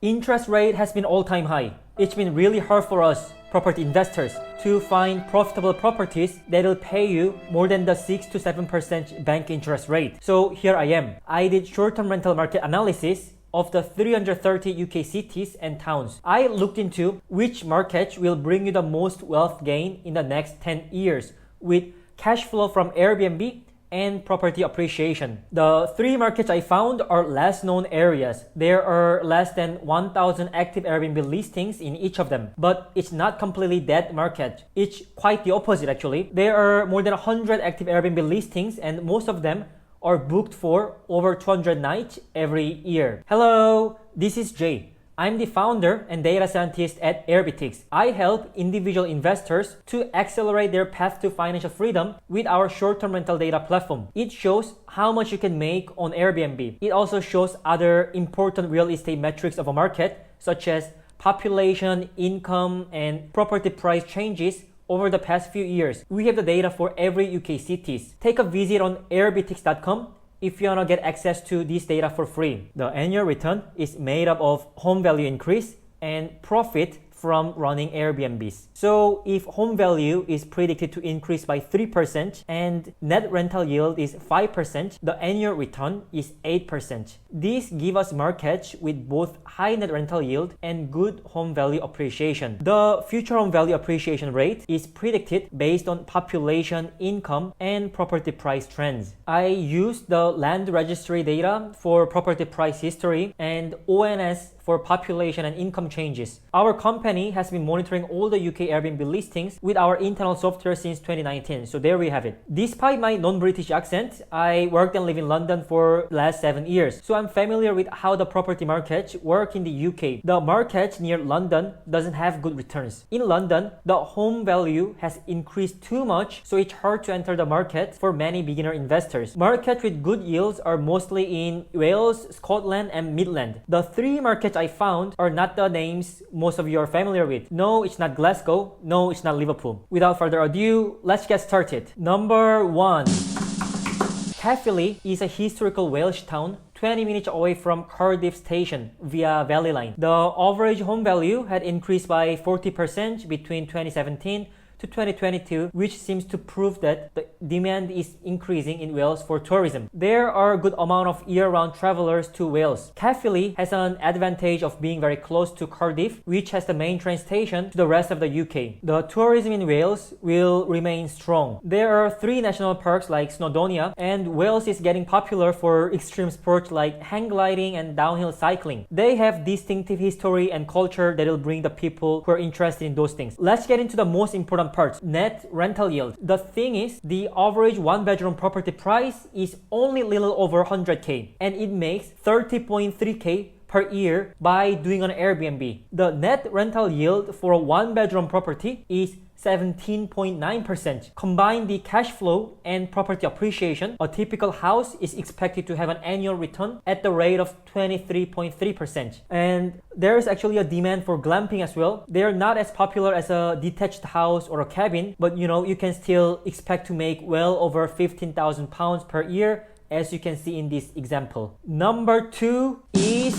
Interest rate has been all-time high. It's been really hard for us, property investors, to find profitable properties that'll pay you more than the 6 to 7% bank interest rate. So here I am. I did short-term rental market analysis of the 330 UK cities and towns. I looked into which markets will bring you the most wealth gain in the next 10 years with cash flow from Airbnb and property appreciation. The three markets I found are less known areas. There are less than 1,000 active Airbnb listings in each of them. But it's not completely dead market. It's quite the opposite actually. There are more than 100 active Airbnb listings and most of them are booked for over 200 nights every year. Hello, this is Jay. I'm the founder and data scientist at Airbtics. I help individual investors to accelerate their path to financial freedom with our short-term rental data platform. It shows how much you can make on Airbnb. It also shows other important real estate metrics of a market, such as population, income, and property price changes over the past few years. We have the data for every UK cities. Take a visit on airbtics.com if you want to get access to this data for free. The annual return is made up of home value increase and profit from running Airbnbs. So if home value is predicted to increase by 3% and net rental yield is 5%, the annual return is 8%. These give us markets with both high net rental yield and good home value appreciation. The future home value appreciation rate is predicted based on population, income, and property price trends. I used the land registry data for property price history and ONS for population and income changes. Our company has been monitoring all the UK Airbnb listings with our internal software since 2019. So there we have it. Despite my non-British accent, I worked and lived in London for the last 7 years. So I'm familiar with how the property markets work in the UK. The market near London doesn't have good returns. In London, the home value has increased too much, so it's hard to enter the market for many beginner investors. Markets with good yields are mostly in Wales, Scotland, and Midland. The three markets I found are not the names most of you are familiar with. No, it's not Glasgow. No, it's not Liverpool. Without further ado, let's get started. Number 1. Caerphilly is a historical Welsh town 20 minutes away from Cardiff station via Valley Line. The average home value had increased by 40% between 2017 to 2022, which seems to prove that the demand is increasing in Wales for tourism. There are a good amount of year-round travelers to Wales. Caerphilly has an advantage of being very close to Cardiff, which has the main train station to the rest of the UK. The tourism in Wales will remain strong. There are 3 national parks like Snowdonia, and Wales is getting popular for extreme sports like hang gliding and downhill cycling. They have distinctive history and culture that will bring the people who are interested in those things. Let's get into the most important part, net rental yield. The thing is, the average one-bedroom property price is only a little over 100k, and it makes 30.3k per year by doing an Airbnb. The net rental yield for a one-bedroom property is 17.9%. Combine the cash flow and property appreciation, a typical house is expected to have an annual return at the rate of 23.3%. And there's actually a demand for glamping as well. They're not as popular as a detached house or a cabin, but you can still expect to make well over £15,000 per year, as you can see in this example. Number 2 is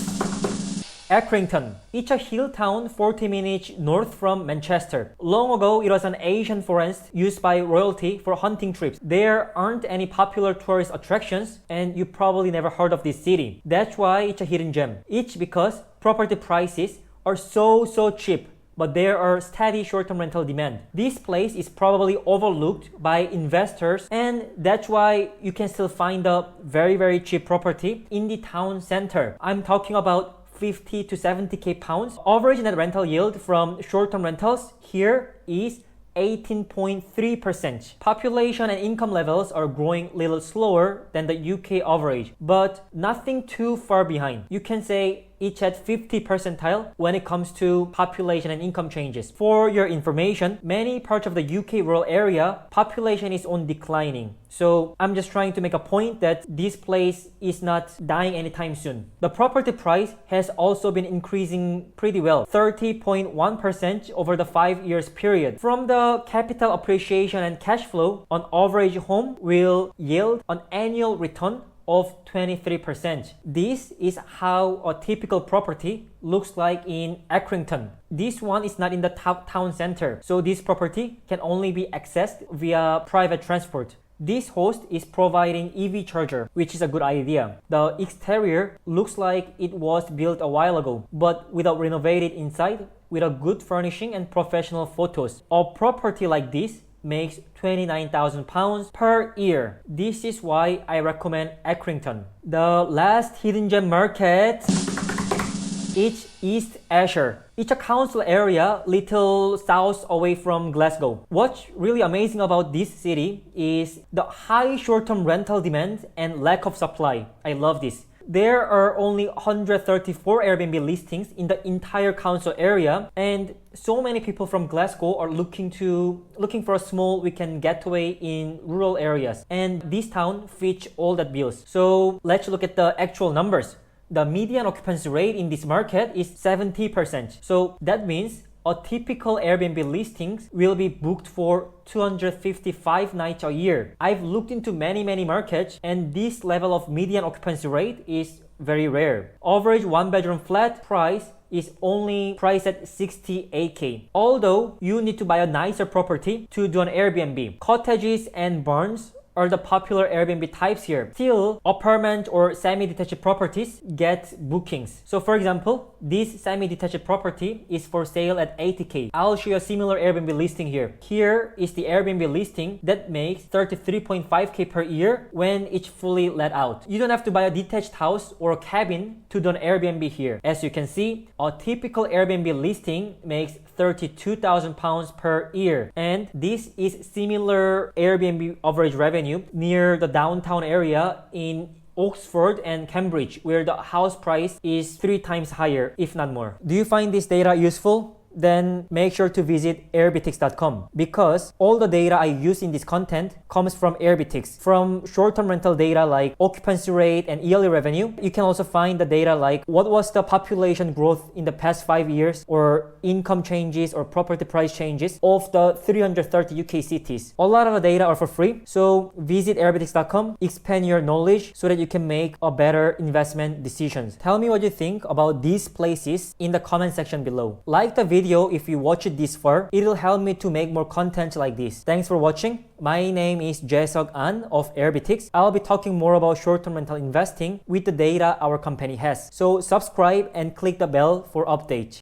Accrington. It's a hill town 40 minutes north from Manchester. Long ago, it was an Asian forest used by royalty for hunting trips. There aren't any popular tourist attractions, and you probably never heard of this city. That's why it's a hidden gem. It's because property prices are so cheap, but there are steady short-term rental demand. This place is probably overlooked by investors, and that's why you can still find a very cheap property in the town center. I'm talking about 50 to 70k pounds. Average net rental yield from short-term rentals here is 18.3%. Population and income levels are growing a little slower than the UK average, but nothing too far behind. You can say it's at 50 percentile when it comes to population and income changes. For your information, many parts of the UK rural area, population is on declining. So I'm just trying to make a point that this place is not dying anytime soon. The property price has also been increasing pretty well, 30.1% over the 5 years period. From the capital appreciation and cash flow, an average home will yield an annual return of 23%. This is how a typical property looks like in Accrington. This one is not in the town center, so this property can only be accessed via private transport. This host is providing EV charger, which is a good idea. The exterior looks like it was built a while ago, but without renovated inside, with a good furnishing and professional photos. A property like this makes £29,000 per year. This is why I recommend Accrington. The last hidden gem market is East Ayrshire. It's a council area little south away from Glasgow. What's really amazing about this city is the high short-term rental demand and lack of supply. I love this. There are only 134 Airbnb listings in the entire council area, and so many people from Glasgow are looking for a small weekend getaway in rural areas, and this town fits all that bills. So let's look at the actual numbers. The median occupancy rate in this market is 70%. So that means a typical Airbnb listings will be booked for 255 nights a year. I've looked into many markets, and this level of median occupancy rate is very rare. Average one-bedroom flat price is only priced at 68k. Although you need to buy a nicer property to do an Airbnb. Cottages and barns are the popular Airbnb types here. Still, apartment or semi-detached properties get bookings. So for example, this semi-detached property is for sale at 80k. I'll show you a similar Airbnb listing here. Here is the Airbnb listing that makes 33.5k per year when it's fully let out. You don't have to buy a detached house or a cabin to do an Airbnb here. As you can see, a typical Airbnb listing makes £32,000 per year. And this is similar Airbnb average revenue near the downtown area in Oxford and Cambridge, where the house price is 3 times higher, if not more. Do you find this data useful? Then make sure to visit Airbtics.com, because all the data I use in this content comes from Airbtics. From short-term rental data like occupancy rate and yearly revenue, you can also find the data like what was the population growth in the past 5 years, or income changes or property price changes of the 330 UK cities. A lot of the data are for free, so visit Airbtics.com, expand your knowledge so that you can make a better investment decisions. Tell me what you think about these places in the comment section below. Like the video if you watch it this far. It'll help me to make more content like this. Thanks for watching. My name is Jae-seok An of Airbtics. I'll be talking more about short-term rental investing with the data our company has. So subscribe and click the bell for updates.